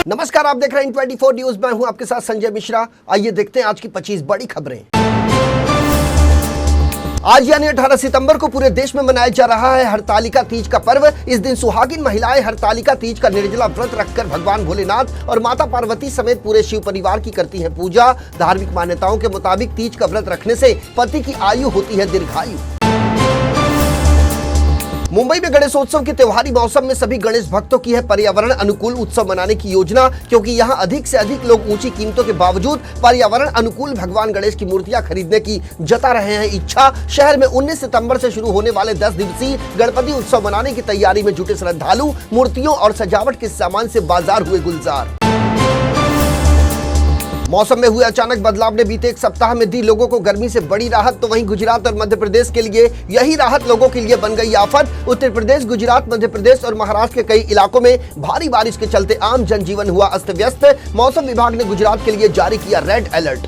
नमस्कार, आप देख रहे हैं 24 न्यूज। मैं हूं आपके साथ संजय मिश्रा। आइए देखते हैं आज की 25 बड़ी खबरें। आज यानी 18 सितंबर को पूरे देश में मनाया जा रहा है हरतालिका तीज का पर्व। इस दिन सुहागिन महिलाएं हरतालिका तीज का निर्जला व्रत रखकर भगवान भोलेनाथ और माता पार्वती समेत पूरे शिव परिवार की करती हैं पूजा। धार्मिक मान्यताओं के मुताबिक तीज का व्रत रखने से पति की आयु होती है दीर्घायु। मुंबई में गणेशोत्सव के त्योहारी मौसम में सभी गणेश भक्तों की है पर्यावरण अनुकूल उत्सव मनाने की योजना, क्योंकि यहां अधिक से अधिक लोग ऊंची कीमतों के बावजूद पर्यावरण अनुकूल भगवान गणेश की मूर्तियां खरीदने की जता रहे हैं इच्छा। शहर में 19 सितंबर से शुरू होने वाले 10 दिवसीय गणपति उत्सव मनाने की तैयारी में जुटे श्रद्धालु मूर्तियों और सजावट के सामान से बाजार हुए गुलजार। मौसम में हुए अचानक बदलाव ने बीते एक सप्ताह में दी लोगों को गर्मी से बड़ी राहत, तो वहीं गुजरात और मध्य प्रदेश के लिए यही राहत लोगों के लिए बन गई आफत। उत्तर प्रदेश, गुजरात, मध्य प्रदेश और महाराष्ट्र के कई इलाकों में भारी बारिश के चलते आम जनजीवन हुआ अस्त व्यस्त। मौसम विभाग ने गुजरात के लिए जारी किया रेड अलर्ट।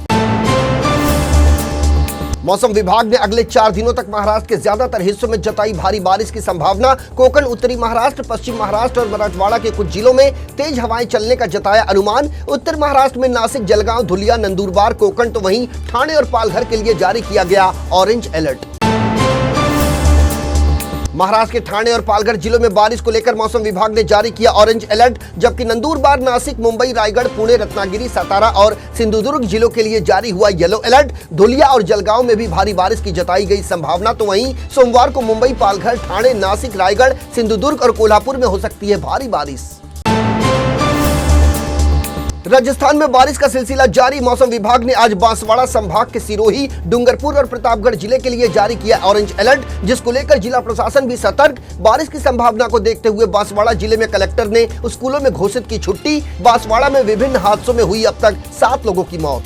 मौसम विभाग ने अगले 4 दिनों तक महाराष्ट्र के ज्यादातर हिस्सों में जताई भारी बारिश की संभावना। कोंकण, उत्तरी महाराष्ट्र, पश्चिम महाराष्ट्र और मराठवाड़ा के कुछ जिलों में तेज हवाएं चलने का जताया अनुमान। उत्तर महाराष्ट्र में नासिक, जलगांव, धुलिया, नंदुरबार, कोंकण तो वहीं ठाणे और पालघर के लिए जारी किया गया ऑरेंज अलर्ट। महाराष्ट्र के ठाणे और पालघर जिलों में बारिश को लेकर मौसम विभाग ने जारी किया ऑरेंज अलर्ट, जबकि नंदुरबार, नासिक, मुंबई, रायगढ़, पुणे, रत्नागिरी, सतारा और सिंधुदुर्ग जिलों के लिए जारी हुआ येलो अलर्ट। धुलिया और जलगांव में भी भारी बारिश की जताई गई संभावना, तो वहीं सोमवार को मुंबई, पालघर, ठाणे, नासिक, रायगढ़, सिंधुदुर्ग और कोल्हापुर में हो सकती है भारी बारिश। राजस्थान में बारिश का सिलसिला जारी। मौसम विभाग ने आज बांसवाड़ा संभाग के सिरोही, डूंगरपुर और प्रतापगढ़ जिले के लिए जारी किया ऑरेंज अलर्ट, जिसको लेकर जिला प्रशासन भी सतर्क। बारिश की संभावना को देखते हुए बांसवाड़ा जिले में कलेक्टर ने स्कूलों में घोषित की छुट्टी। बांसवाड़ा में विभिन्न हादसों में हुई अब तक 7 लोगों की मौत।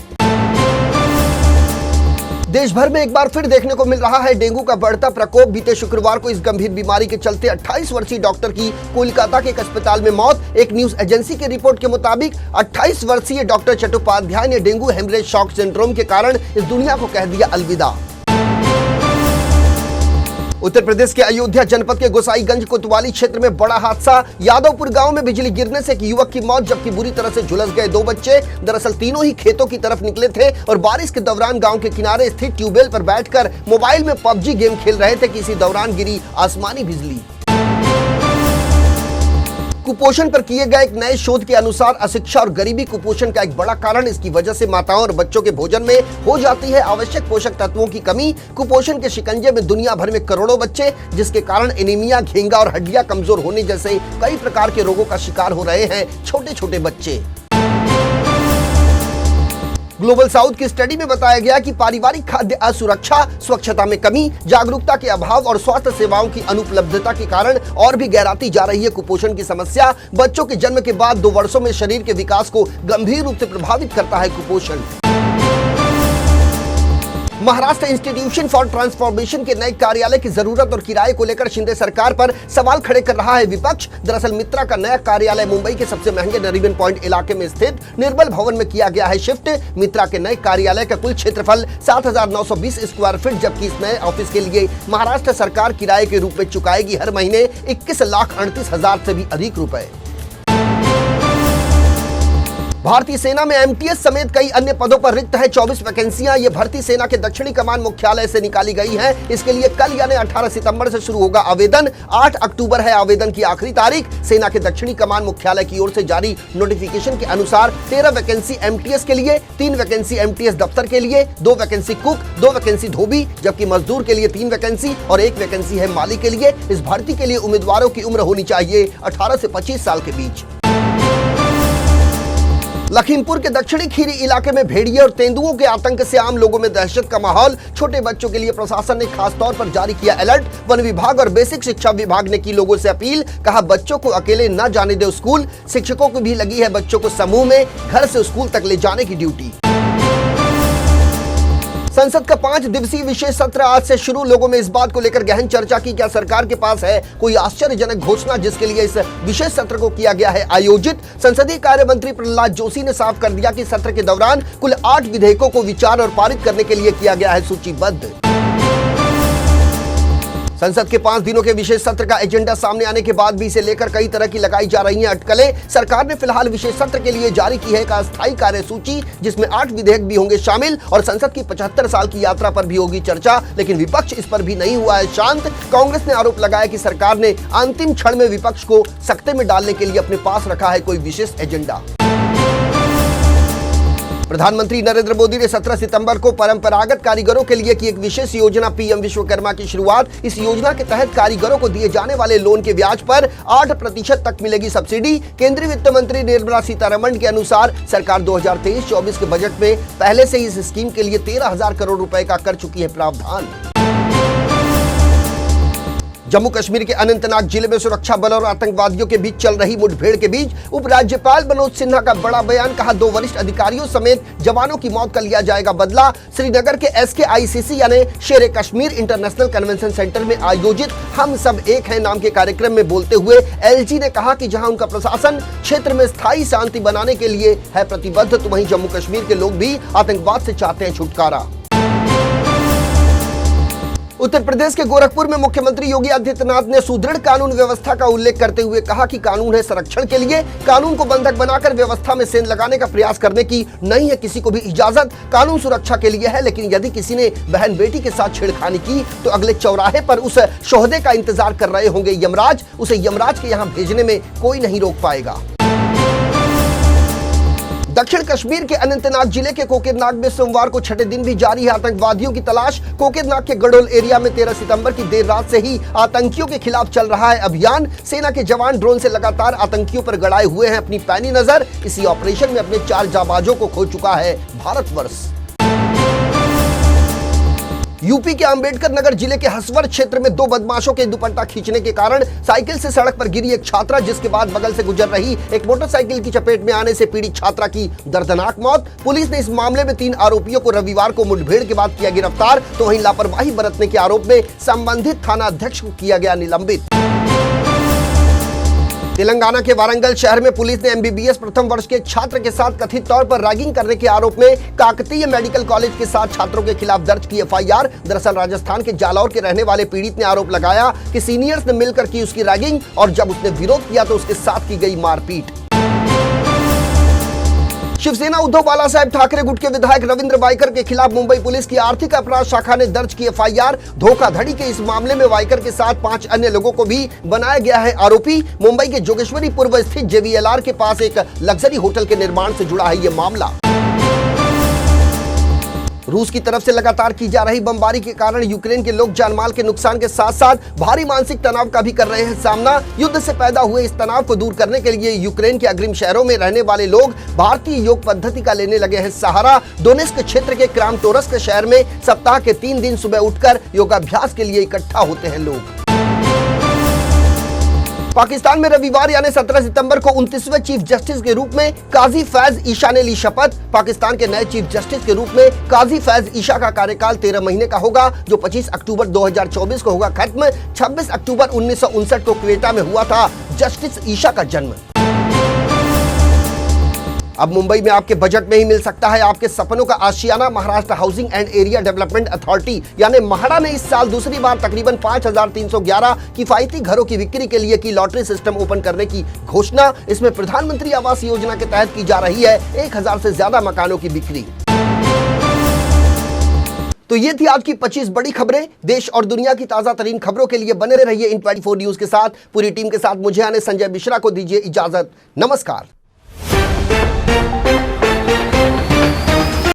देश भर में एक बार फिर देखने को मिल रहा है डेंगू का बढ़ता प्रकोप। बीते शुक्रवार को इस गंभीर बीमारी के चलते 28 वर्षीय डॉक्टर की कोलकाता के एक अस्पताल में मौत। एक न्यूज एजेंसी की रिपोर्ट के मुताबिक 28 वर्षीय डॉक्टर चट्टोपाध्याय ने डेंगू हेमरेज शॉक सिंड्रोम के कारण इस दुनिया को कह दिया अलविदा। उत्तर प्रदेश के अयोध्या जनपद के गोसाईगंज कोतवाली क्षेत्र में बड़ा हादसा। यादवपुर गांव में बिजली गिरने से एक युवक की मौत, जबकि बुरी तरह से झुलस गए 2 बच्चे। दरअसल तीनों ही खेतों की तरफ निकले थे और बारिश के दौरान गांव के किनारे स्थित ट्यूबवेल पर बैठकर मोबाइल में पबजी गेम खेल रहे थे कि इसी दौरान गिरी आसमानी बिजली। कुपोषण पर किए गए एक नए शोध के अनुसार अशिक्षा और गरीबी कुपोषण का एक बड़ा कारण। इसकी वजह से माताओं और बच्चों के भोजन में हो जाती है आवश्यक पोषक तत्वों की कमी। कुपोषण के शिकंजे में दुनिया भर में करोड़ों बच्चे, जिसके कारण एनीमिया, घेंगा और हड्डियां कमजोर होने जैसे कई प्रकार के रोगों का शिकार हो रहे हैं छोटे छोटे बच्चे। ग्लोबल साउथ की स्टडी में बताया गया कि पारिवारिक खाद्य असुरक्षा, स्वच्छता में कमी, जागरूकता के अभाव और स्वास्थ्य सेवाओं की अनुपलब्धता के कारण और भी गहराती जा रही है कुपोषण की समस्या। बच्चों के जन्म के बाद 2 वर्षों में शरीर के विकास को गंभीर रूप से प्रभावित करता है कुपोषण। महाराष्ट्र इंस्टीट्यूशन फॉर ट्रांसफॉर्मेशन के नए कार्यालय की जरूरत और किराए को लेकर शिंदे सरकार पर सवाल खड़े कर रहा है विपक्ष। दरअसल मित्रा का नया कार्यालय मुंबई के सबसे महंगे नरीमन पॉइंट इलाके में स्थित निर्मल भवन में किया गया है शिफ्ट। मित्रा के नए कार्यालय का कुल क्षेत्रफल 7,920 स्क्वायर फीट, जबकि इस नए ऑफिस के लिए महाराष्ट्र सरकार किराए के रूप में चुकाएगी हर महीने 21,38,000 से भी अधिक रुपए। भारतीय सेना में एमटीएस समेत कई अन्य पदों पर रिक्त है 24 वैकेंसियां। ये भर्ती सेना के दक्षिणी कमान मुख्यालय से निकाली गई है। इसके लिए कल यानी 18 सितंबर से शुरू होगा आवेदन। 8 अक्टूबर है आवेदन की आखिरी तारीख। सेना के दक्षिणी कमान मुख्यालय की ओर से जारी नोटिफिकेशन के अनुसार 13 वैकेंसी एमटीएस के लिए, 3 वैकेंसी एमटीएस दफ्तर के लिए, 2 वैकेंसी कुक, 2 वैकेंसी धोबी, जबकि मजदूर के लिए 3 वैकेंसी और 1 वैकेंसी है माली के लिए। इस भर्ती के लिए उम्मीदवारों की उम्र होनी चाहिए 18 से 25 साल के बीच। लखीमपुर के दक्षिणी खीरी इलाके में भेड़िए और तेंदुओं के आतंक से आम लोगों में दहशत का माहौल। छोटे बच्चों के लिए प्रशासन ने खास तौर पर जारी किया अलर्ट। वन विभाग और बेसिक शिक्षा विभाग ने की लोगों से अपील, कहा बच्चों को अकेले न जाने दे स्कूल। शिक्षकों को भी लगी है बच्चों को समूह में घर से स्कूल तक ले जाने की ड्यूटी। संसद का 5 दिवसीय विशेष सत्र आज से शुरू। लोगों में इस बात को लेकर गहन चर्चा की, क्या सरकार के पास है कोई आश्चर्यजनक घोषणा जिसके लिए इस विशेष सत्र को किया गया है आयोजित। संसदीय कार्य मंत्री प्रहलाद जोशी ने साफ कर दिया कि सत्र के दौरान कुल 8 विधेयकों को विचार और पारित करने के लिए किया गया है सूचीबद्ध। संसद के 5 दिनों के विशेष सत्र का एजेंडा सामने आने के बाद भी इसे लेकर कई तरह की लगाई जा रही हैं अटकलें। सरकार ने फिलहाल विशेष सत्र के लिए जारी की है एक अस्थायी कार्यसूची, जिसमें 8 विधेयक भी होंगे शामिल और संसद की 75 साल की यात्रा पर भी होगी चर्चा। लेकिन विपक्ष इस पर भी नहीं हुआ है शांत। कांग्रेस ने आरोप लगाया कि सरकार ने अंतिम क्षण में विपक्ष को सख्ते में डालने के लिए अपने पास रखा है कोई विशेष एजेंडा। प्रधानमंत्री नरेंद्र मोदी ने 17 सितंबर को परंपरागत कारीगरों के लिए की एक विशेष योजना पीएम विश्वकर्मा की शुरुआत। इस योजना के तहत कारीगरों को दिए जाने वाले लोन के ब्याज पर 8% तक मिलेगी सब्सिडी। केंद्रीय वित्त मंत्री निर्मला सीतारमण के अनुसार सरकार 2023-24 के बजट में पहले से ही इस स्कीम के लिए 13,000 करोड़ रुपए का कर चुकी है प्रावधान। जम्मू कश्मीर के अनंतनाग जिले में सुरक्षा बल और आतंकवादियों के बीच चल रही मुठभेड़ के बीच उपराज्यपाल मनोज सिन्हा का बड़ा बयान। कहा 2 वरिष्ठ अधिकारियों समेत जवानों की मौत का लिया जाएगा बदला। श्रीनगर के SKICC यानी शेर कश्मीर इंटरनेशनल कन्वेंशन सेंटर में आयोजित हम सब एक हैं नाम के कार्यक्रम में बोलते हुए LG ने कहा कि जहां उनका प्रशासन क्षेत्र में स्थायी शांति बनाने के लिए है प्रतिबद्ध, तो वहीं जम्मू कश्मीर के लोग भी आतंकवाद से चाहते हैं छुटकारा। उत्तर प्रदेश के गोरखपुर में मुख्यमंत्री योगी आदित्यनाथ ने सुदृढ़ कानून व्यवस्था का उल्लेख करते हुए कहा कि कानून है संरक्षण के लिए। कानून को बंधक बनाकर व्यवस्था में सेंध लगाने का प्रयास करने की नहीं है किसी को भी इजाजत। कानून सुरक्षा के लिए है, लेकिन यदि किसी ने बहन बेटी के साथ छेड़खानी की तो अगले चौराहे पर उस शोहदे का इंतजार कर रहे होंगे यमराज। उसे यमराज के यहाँ भेजने में कोई नहीं रोक पाएगा। दक्षिण कश्मीर के अनंतनाग जिले के कोकेरनाग में सोमवार को छठे दिन भी जारी है आतंकवादियों की तलाश। कोकेरनाग के गडोल एरिया में 13 सितंबर की देर रात से ही आतंकियों के खिलाफ चल रहा है अभियान। सेना के जवान ड्रोन से लगातार आतंकियों पर गड़ाए हुए हैं अपनी पैनी नजर। इसी ऑपरेशन में अपने 4 जाबाजों को खो चुका है भारतवर्ष। यूपी के अंबेडकर नगर जिले के हसवर क्षेत्र में 2 बदमाशों के दुपट्टा खींचने के कारण साइकिल से सड़क पर गिरी एक छात्रा, जिसके बाद बगल से गुजर रही एक मोटरसाइकिल की चपेट में आने से पीड़ित छात्रा की दर्दनाक मौत। पुलिस ने इस मामले में 3 आरोपियों को रविवार को मुठभेड़ के बाद किया गिरफ्तार, तो वहीं लापरवाही बरतने के आरोप में संबंधित थाना अध्यक्ष को किया गया निलंबित। तेलंगाना के वारंगल शहर में पुलिस ने MBBS प्रथम वर्ष के छात्र के साथ कथित तौर पर रैगिंग करने के आरोप में काकतीय मेडिकल कॉलेज के 7 छात्रों के खिलाफ दर्ज की FIR। दरअसल राजस्थान के जालौर के रहने वाले पीड़ित ने आरोप लगाया कि सीनियर्स ने मिलकर की उसकी रैगिंग और जब उसने विरोध किया तो उसके साथ की गई मारपीट। शिवसेना उद्धव बालासाहेब ठाकरे गुट के विधायक रविंद्र वाइकर के खिलाफ मुंबई पुलिस की आर्थिक अपराध शाखा ने दर्ज की FIR। धोखाधड़ी के इस मामले में वाइकर के साथ 5 अन्य लोगों को भी बनाया गया है आरोपी। मुंबई के जोगेश्वरी पूर्व स्थित JVLR के पास एक लग्जरी होटल के निर्माण से जुड़ा है यह मामला। रूस की तरफ से लगातार की जा रही बमबारी के कारण यूक्रेन के लोग जानमाल के नुकसान के साथ साथ भारी मानसिक तनाव का भी कर रहे हैं सामना। युद्ध से पैदा हुए इस तनाव को दूर करने के लिए यूक्रेन के अग्रिम शहरों में रहने वाले लोग भारतीय योग पद्धति का लेने लगे हैं सहारा। डोनेस्क क्षेत्र के क्रामाटोर्स्क शहर में सप्ताह के 3 दिन सुबह उठकर योगाभ्यास के लिए इकट्ठा होते हैं लोग। पाकिस्तान में रविवार यानी 17 सितंबर को 29वें चीफ जस्टिस के रूप में काजी फैज ईशा ने ली शपथ। पाकिस्तान के नए चीफ जस्टिस के रूप में काजी फैज ईशा का कार्यकाल 13 महीने का होगा, जो 25 अक्टूबर 2024 को होगा खत्म। 26 अक्टूबर 1959 को क्वेटा में हुआ था जस्टिस ईशा का जन्म। अब मुंबई में आपके बजट में ही मिल सकता है आपके सपनों का आशियाना। Maharashtra housing and area development authority यानी महाड़ा ने इस साल दूसरी बार तकरीबन 5,311 किफायती घरों की बिक्री के लिए की लॉटरी सिस्टम ओपन करने की घोषणा। इसमें प्रधानमंत्री आवास योजना के तहत की जा रही है 1,000 से ज्यादा मकानों की बिक्री। तो ये थी आज की 25 बड़ी खबरें। देश और दुनिया की ताजा तरीन खबरों के लिए बने रहिए इन 24 न्यूज के साथ। पूरी टीम के साथ मुझे यानी संजय मिश्रा को दीजिए इजाजत। नमस्कार।